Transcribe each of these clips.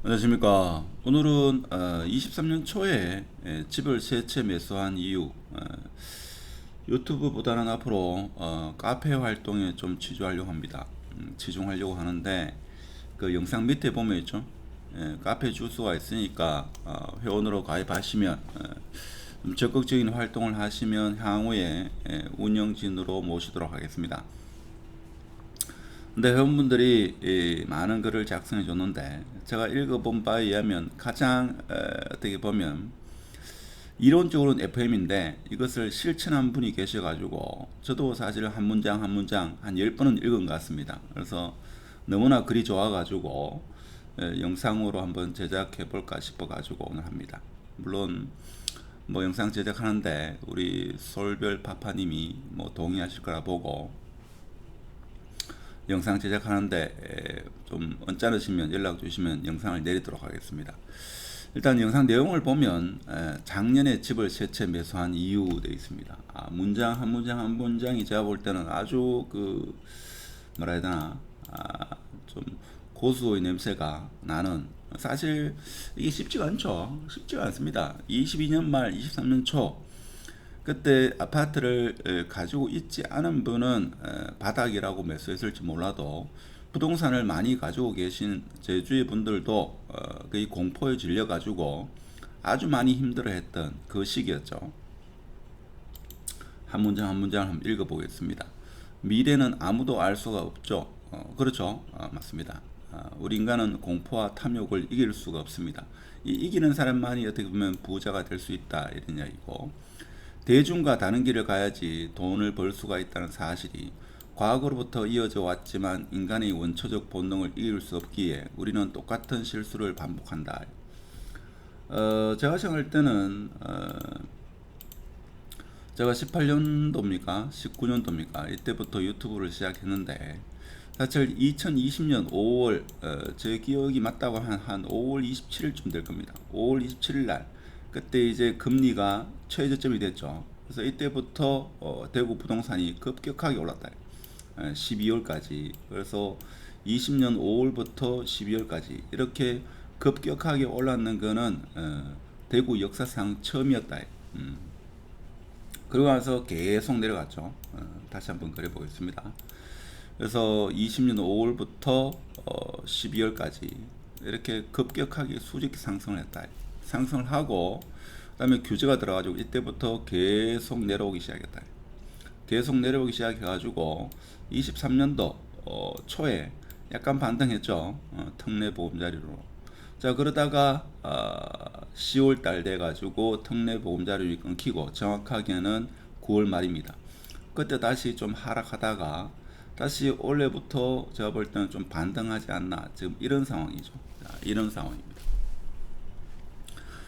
안녕하십니까. 오늘은 23년 초에 집을 세 채 매수한 이유, 유튜브보다는 앞으로 카페 활동에 좀 치중하려고 합니다. 치중하려고 하는데 그 영상 밑에 보면 있죠. 카페 주소가 있으니까 회원으로 가입하시면 좀 적극적인 활동을 하시면 향후에 운영진으로 모시도록 하겠습니다. 근데 회원분들이 많은 글을 작성해 줬는데 제가 읽어본 바에 의하면 가장 어떻게 보면 이론적으로는 FM인데 이것을 실천한 분이 계셔가지고 저도 사실 한 문장 한 문장 한 10번은 읽은 것 같습니다. 그래서 너무나 글이 좋아가지고 영상으로 한번 제작해 볼까 싶어가지고 오늘 합니다. 물론 뭐 영상 제작하는데 우리 솔별 파파님이 뭐 동의하실 거라 보고 영상 제작하는데 좀 언짢으시면 연락 주시면 영상을 내리도록 하겠습니다. 일단 영상 내용을 보면 작년에 집을 세 채 매수한 이유 되어 있습니다. 문장 한 문장 한 문장이 제가 볼 때는 아주 그 뭐라 해야 되나 좀 고수의 냄새가 나는, 사실 이게 쉽지가 않죠. 쉽지가 않습니다. 22년 말 23년 초 그때 아파트를 가지고 있지 않은 분은 바닥이라고 매수했을지 몰라도 부동산을 많이 가지고 계신 제주의 분들도 거의 공포에 질려 가지고 아주 많이 힘들어했던 그 시기였죠. 한 문장 한 문장 한번 읽어보겠습니다. 미래는 아무도 알 수가 없죠. 그렇죠. 맞습니다. 우리 인간은 공포와 탐욕을 이길 수가 없습니다. 이기는 사람만이 어떻게 보면 부자가 될 수 있다 이런 이야기고, 대중과 다른 길을 가야지 돈을 벌 수가 있다는 사실이 과거로부터 이어져 왔지만 인간의 원초적 본능을 이길 수 없기에 우리는 똑같은 실수를 반복한다. 제가 생각할 때는 제가 18년도입니까? 19년도입니까? 이때부터 유튜브를 시작했는데 사실 2020년 5월 제 기억이 맞다고 한 5월 27일쯤 될 겁니다. 5월 27일 날 그때 이제 금리가 최저점이 됐죠. 그래서 이때부터 대구 부동산이 급격하게 올랐다. 12월까지. 그래서 20년 5월부터 12월까지 이렇게 급격하게 올랐는 거는 대구 역사상 처음이었다. 그러고 나서 계속 내려갔죠. 다시 한번 그려보겠습니다. 그래서 20년 5월부터 12월까지 이렇게 급격하게 수직 상승을 했다. 상승을 하고 그다음에 규제가 들어가지고 이때부터 계속 내려오기 시작했다. 계속 내려오기 시작해가지고 23년도 초에 약간 반등했죠. 특례 보금자리로. 자, 그러다가 10월 달 돼가지고 특례 보금자리를 끊기고 정확하게는 9월 말입니다. 그때 다시 좀 하락하다가 다시 올해부터 제가 볼 때는 좀 반등하지 않나, 지금 이런 상황이죠. 자, 이런 상황입니다.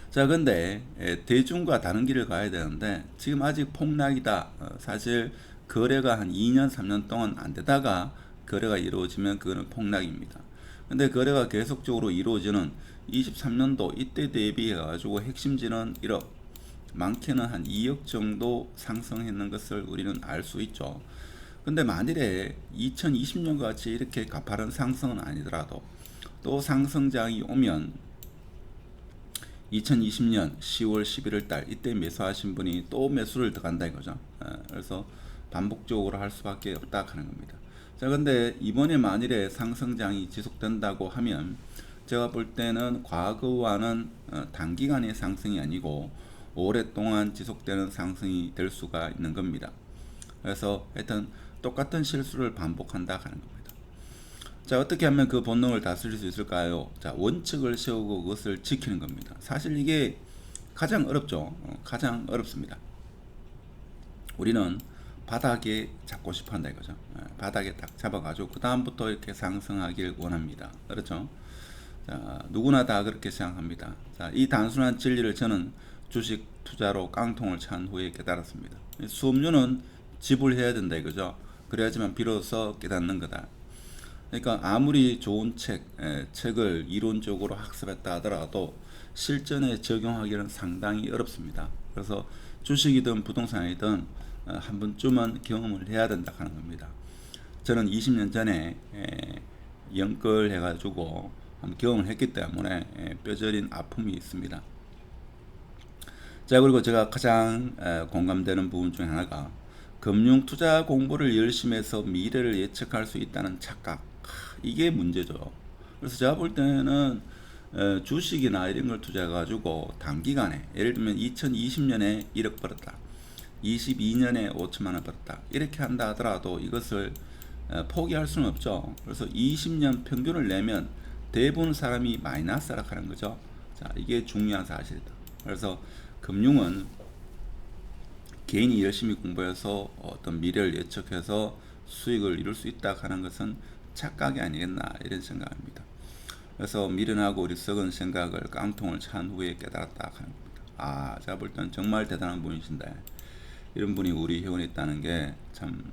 자, 근데 대중과 다른 길을 가야 되는데 지금 아직 폭락이다. 사실 거래가 한 2년 3년 동안 안 되다가 거래가 이루어지면 그거는 폭락입니다. 근데 거래가 계속적으로 이루어지는 23년도 이때 대비해 가지고 핵심지는 1억, 많게는 한 2억 정도 상승했는 것을 우리는 알 수 있죠. 근데 만일에 2020년 같이 이렇게 가파른 상승은 아니더라도 또 상승장이 오면 2020년 10월 11월 달 이때 매수하신 분이 또 매수를 더 간다 이거죠. 그래서 반복적으로 할 수밖에 없다 하는 겁니다. 자, 근데 이번에 만일에 상승장이 지속된다고 하면 제가 볼 때는 과거와는 단기간의 상승이 아니고 오랫동안 지속되는 상승이 될 수가 있는 겁니다. 그래서 하여튼 똑같은 실수를 반복한다 하는 겁니다. 자, 어떻게 하면 그 본능을 다스릴 수 있을까요? 자, 원칙을 세우고 그것을 지키는 겁니다. 사실 이게 가장 어렵죠. 가장 어렵습니다. 우리는 바닥에 잡고 싶어 한다 이거죠. 바닥에 딱 잡아가지고 그 다음부터 이렇게 상승하길 원합니다. 그렇죠? 자, 누구나 다 그렇게 생각합니다. 자, 이 단순한 진리를 저는 주식 투자로 깡통을 찬 후에 깨달았습니다. 수업료는 지불해야 된다 이거죠. 그래야지만 비로소 깨닫는 거다. 그러니까 아무리 좋은 책을 이론적으로 학습했다 하더라도 실전에 적용하기는 상당히 어렵습니다. 그래서 주식이든 부동산이든 한 번쯤은 경험을 해야 된다 하는 겁니다. 저는 20년 전에 연끌 해가지고 한번 경험을 했기 때문에 뼈저린 아픔이 있습니다. 자, 그리고 제가 가장 공감되는 부분 중에 하나가 금융 투자 공부를 열심히 해서 미래를 예측할 수 있다는 착각. 이게 문제죠. 그래서 제가 볼 때는 주식이나 이런 걸 투자해 가지고 단기간에 예를 들면 2020년에 1억 벌었다. 22년에 5천만 원 벌었다. 이렇게 한다 하더라도 이것을 포기할 수는 없죠. 그래서 20년 평균을 내면 대부분 사람이 마이너스라 하는 거죠. 자, 이게 중요한 사실이다. 그래서 금융은 개인이 열심히 공부해서 어떤 미래를 예측해서 수익을 이룰 수 있다 하는 것은 착각이 아니겠나 이런 생각입니다. 그래서 미련하고 어리석은 생각을 깡통을 찬 후에 깨달았다 하는 겁니다. 제가 볼 때는 정말 대단한 분이신데 이런 분이 우리 회원에 있다는 게 참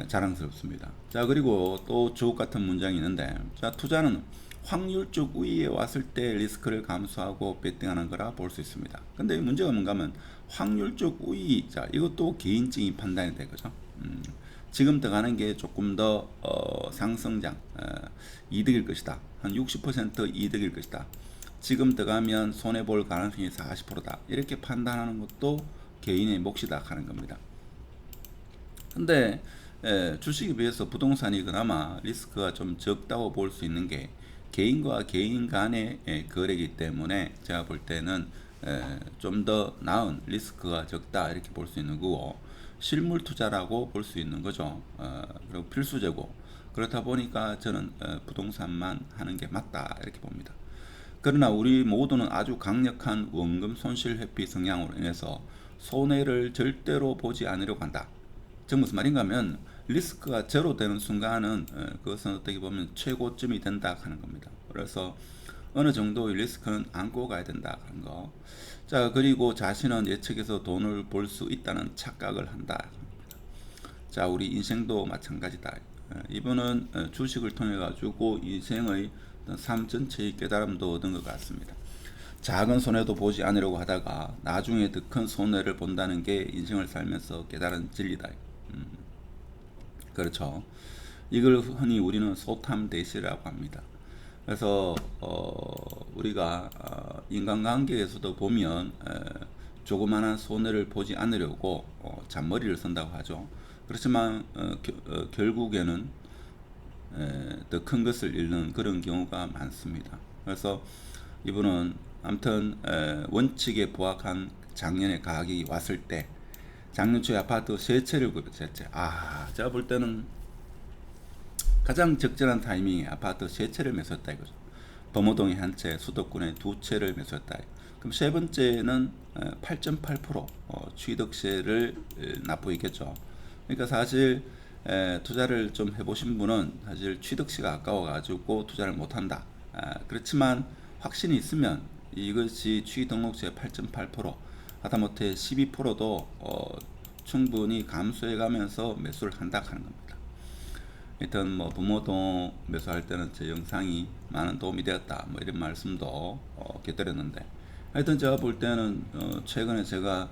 자랑스럽습니다. 자, 그리고 또 주옥 같은 문장이 있는데, 자, 투자는 확률적 우위에 왔을 때 리스크를 감수하고 베팅하는 거라 볼 수 있습니다. 근데 문제가 뭔가 하면 확률적 우위, 자, 이것도 개인적인 판단이 되거죠. 지금 들어가는 게 조금 더 상승장 이득일 것이다. 한 60% 이득일 것이다. 지금 들어가면 손해볼 가능성이 40%다. 이렇게 판단하는 것도 개인의 몫이다 하는 겁니다. 근데 주식에 비해서 부동산이 그나마 리스크가 좀 적다고 볼 수 있는 게 개인과 개인 간의 거래이기 때문에 제가 볼 때는 좀 더 나은 리스크가 적다 이렇게 볼 수 있는 거고, 실물 투자라고 볼 수 있는 거죠. 그리고 필수제고, 그렇다 보니까 저는 부동산만 하는 게 맞다 이렇게 봅니다. 그러나 우리 모두는 아주 강력한 원금 손실 회피 성향으로 인해서 손해를 절대로 보지 않으려고 한다. 즉 무슨 말인가 하면 리스크가 제로 되는 순간은 그것은 어떻게 보면 최고점이 된다 하는 겁니다. 그래서 어느 정도의 리스크는 안고 가야 된다 하는 거. 자, 그리고 자신은 예측해서 돈을 벌 수 있다는 착각을 한다. 자, 우리 인생도 마찬가지다. 이분은 주식을 통해 가지고 인생의 삶 전체의 깨달음도 얻은 것 같습니다. 작은 손해도 보지 않으려고 하다가 나중에 더 큰 손해를 본다는 게 인생을 살면서 깨달은 진리다. 그렇죠. 이걸 흔히 우리는 소탐대시라고 합니다. 그래서 우리가 인간관계에서도 보면 조그마한 손해를 보지 않으려고 잔머리를 쓴다고 하죠. 그렇지만 결국에는 더 큰 것을 잃는 그런 경우가 많습니다. 그래서 이분은 아무튼 원칙에 부합한 작년에 가격이 왔을 때 작년 초에 아파트 세 채를 구입했어요. 제가 볼 때는 가장 적절한 타이밍에 아파트 세 채를 매수했다 이거죠. 범어동에 한 채, 수도권에 두 채를 매수했다. 그럼 세 번째는 8.8% 취득세를 납부했겠죠. 그러니까 사실 투자를 좀 해보신 분은 사실 취득세가 아까워가지고 투자를 못한다. 그렇지만 확신이 있으면 이것이 취등록세 8.8% 하다못해 12%도 충분히 감수해가면서 매수를 한다 하는 겁니다. 하여튼 뭐 범어동 매수할 때는 제 영상이 많은 도움이 되었다 뭐 이런 말씀도 곁들였는데, 하여튼 제가 볼 때는 최근에 제가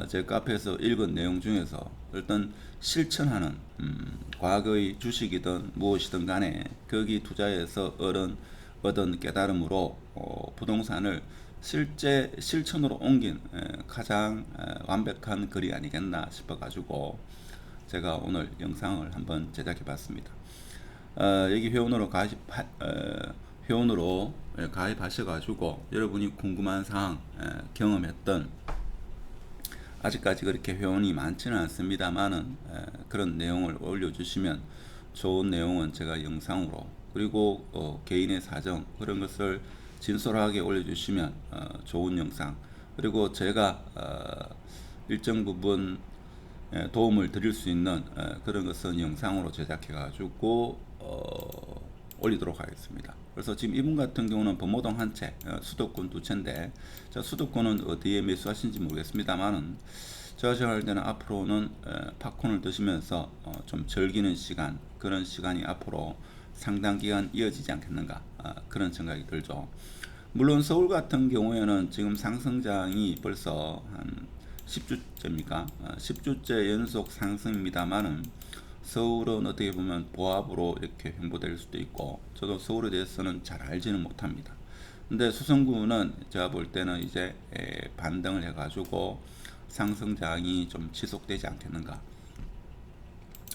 제 카페에서 읽은 내용 중에서 일단 실천하는 과거의 주식이든 무엇이든 간에 거기 투자해서 얻은 깨달음으로 부동산을 실제 실천으로 옮긴 가장 완벽한 글이 아니겠나 싶어 가지고 제가 오늘 영상을 한번 제작해 봤습니다. 여기 회원으로 가입하셔 가지고 여러분이 궁금한 사항, 경험했던, 아직까지 그렇게 회원이 많지는 않습니다만은 그런 내용을 올려주시면 좋은 내용은 제가 영상으로, 그리고 개인의 사정 그런 것을 진솔하게 올려주시면 좋은 영상, 그리고 제가 일정 부분 도움을 드릴 수 있는 그런 것은 영상으로 제작해 가지고 올리도록 하겠습니다. 그래서 지금 이분 같은 경우는 범어동 한 채, 수도권 두 채인데, 수도권은 어디에 매수하신지 모르겠습니다만은 제가 생각할 때는 앞으로는 팝콘을 드시면서 좀 즐기는 시간, 그런 시간이 앞으로 상당 기간 이어지지 않겠는가, 그런 생각이 들죠. 물론 서울 같은 경우에는 지금 상승장이 벌써 한 10주째입니까? 10주째 연속 상승입니다만은 서울은 어떻게 보면 보합으로 이렇게 형보될 수도 있고, 저도 서울에 대해서는 잘 알지는 못합니다. 근데 수성구는 제가 볼 때는 이제 반등을 해가지고 상승장이 좀 지속되지 않겠는가.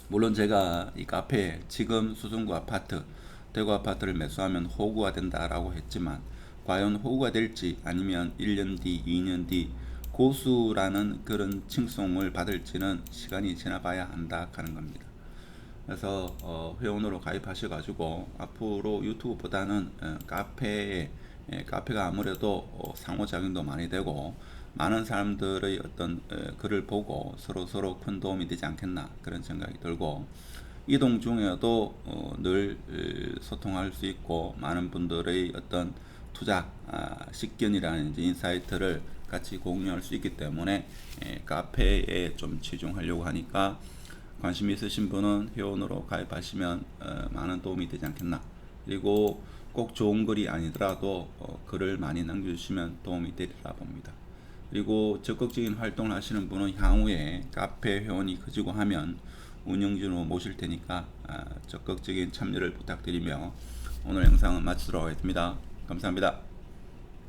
물론 제가 이 카페에 지금 수성구 아파트, 대구 아파트를 매수하면 호구가 된다라고 했지만, 과연 호구가 될지 아니면 1년 뒤, 2년 뒤 고수라는 그런 칭송을 받을지는 시간이 지나봐야 한다 하는 겁니다. 그래서 회원으로 가입하셔가지고 앞으로 유튜브보다는 카페가 아무래도 상호작용도 많이 되고 많은 사람들의 어떤 글을 보고 서로 큰 도움이 되지 않겠나 그런 생각이 들고, 이동 중에도 늘 소통할 수 있고 많은 분들의 어떤 투자 식견이라든지 인사이트를 같이 공유할 수 있기 때문에 카페에 좀 치중하려고 하니까, 관심 있으신 분은 회원으로 가입하시면 많은 도움이 되지 않겠나. 그리고 꼭 좋은 글이 아니더라도 글을 많이 남겨주시면 도움이 되리라 봅니다. 그리고 적극적인 활동을 하시는 분은 향후에 카페 회원이 커지고 하면 운영진으로 모실 테니까 적극적인 참여를 부탁드리며 오늘 영상은 마치도록 하겠습니다. 감사합니다.